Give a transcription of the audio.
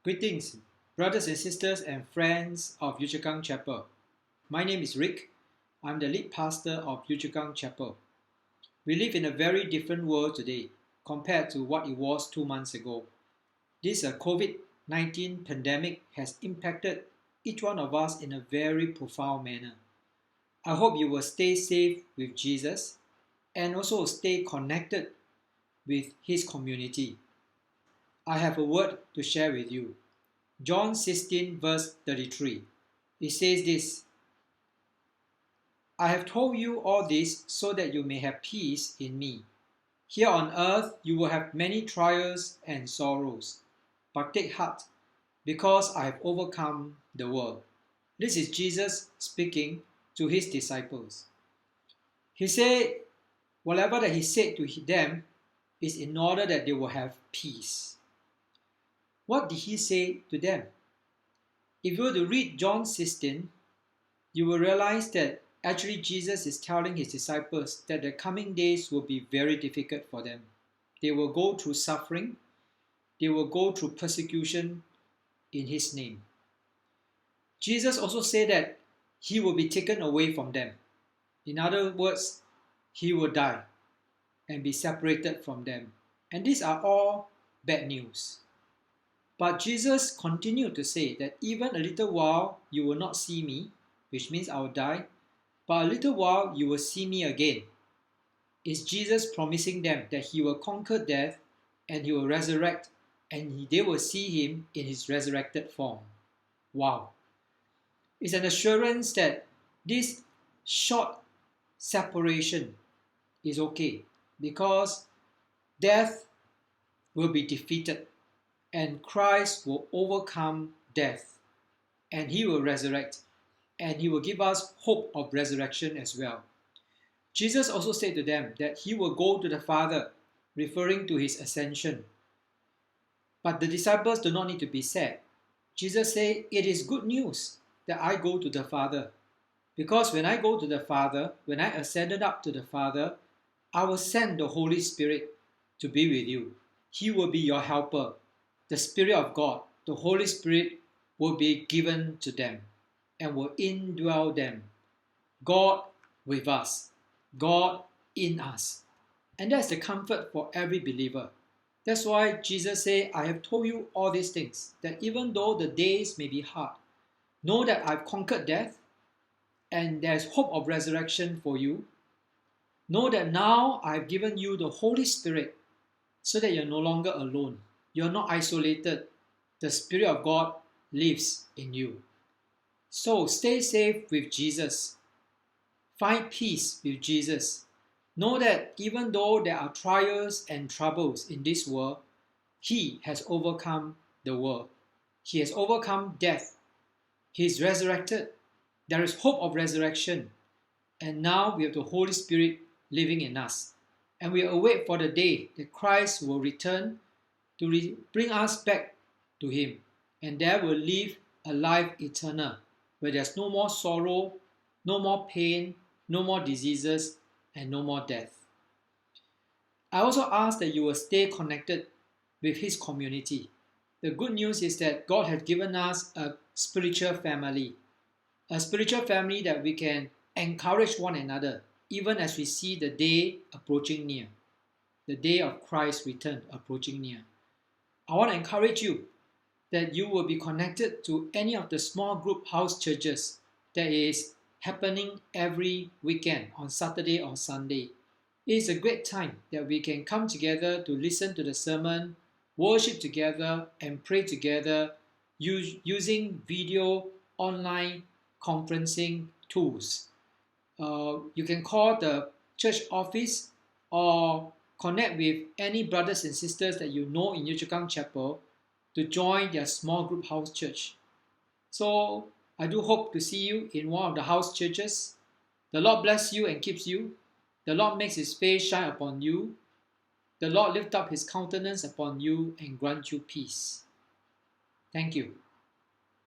Greetings, brothers and sisters and friends of YCK Chapel. My name is Rick. I'm the lead pastor of YCK Chapel. We live in a very different world today compared to what it was 2 months ago. This COVID-19 pandemic has impacted each one of us in a very profound manner. I hope you will stay safe with Jesus and also stay connected with His community. I have a word to share with you. John 16 verse 33. It says this, I have told you all this so that you may have peace in me. Here on earth you will have many trials and sorrows, but take heart, because I have overcome the world. This is Jesus speaking to His disciples. He said, whatever that He said to them is in order that they will have peace. What did He say to them? If you were to read John 16, you will realize that actually Jesus is telling His disciples that the coming days will be very difficult for them. They will go through suffering. They will go through persecution in His name. Jesus also said that He will be taken away from them. In other words, He will die and be separated from them. And these are all bad news. But Jesus continued to say that even a little while you will not see me, which means I will die, but a little while you will see me again. Is Jesus promising them that He will conquer death and He will resurrect and they will see Him in His resurrected form. Wow. It's an assurance that this short separation is okay because death will be defeated and Christ will overcome death and He will resurrect and He will give us hope of resurrection as well. Jesus also said to them that He will go to the Father, referring to His ascension. But the disciples do not need to be sad. Jesus said, it is good news that I go to the Father. Because when I go to the Father, when I ascended up to the Father, I will send the Holy Spirit to be with you. He will be your helper. The Spirit of God, the Holy Spirit, will be given to them and will indwell them. God with us, God in us. And that's the comfort for every believer. That's why Jesus said, I have told you all these things, that even though the days may be hard, know that I've conquered death and there's hope of resurrection for you. Know that now I've given you the Holy Spirit so that you're no longer alone. You're not isolated. The Spirit of God lives in you. So stay safe with Jesus. Find peace with Jesus. Know that even though there are trials and troubles in this world, He has overcome the world. He has overcome death. He is resurrected. There is hope of resurrection. And now we have the Holy Spirit living in us. And we await for the day that Christ will return to bring us back to Him. And there will live a life eternal, where there's no more sorrow, no more pain, no more diseases, and no more death. I also ask that you will stay connected with His community. The good news is that God has given us a spiritual family that we can encourage one another, even as we see the day approaching near, the day of Christ's return approaching near. I want to encourage you that you will be connected to any of the small group house churches that is happening every weekend on Saturday or Sunday. It is a great time that we can come together to listen to the sermon, worship together, and pray together using video online conferencing tools. You can call the church office or connect with any brothers and sisters that you know in YCK Chapel to join their small group house church. So I do hope to see you in one of the house churches. The Lord bless you and keeps you. The Lord makes His face shine upon you. The Lord lift up His countenance upon you and grant you peace. Thank you.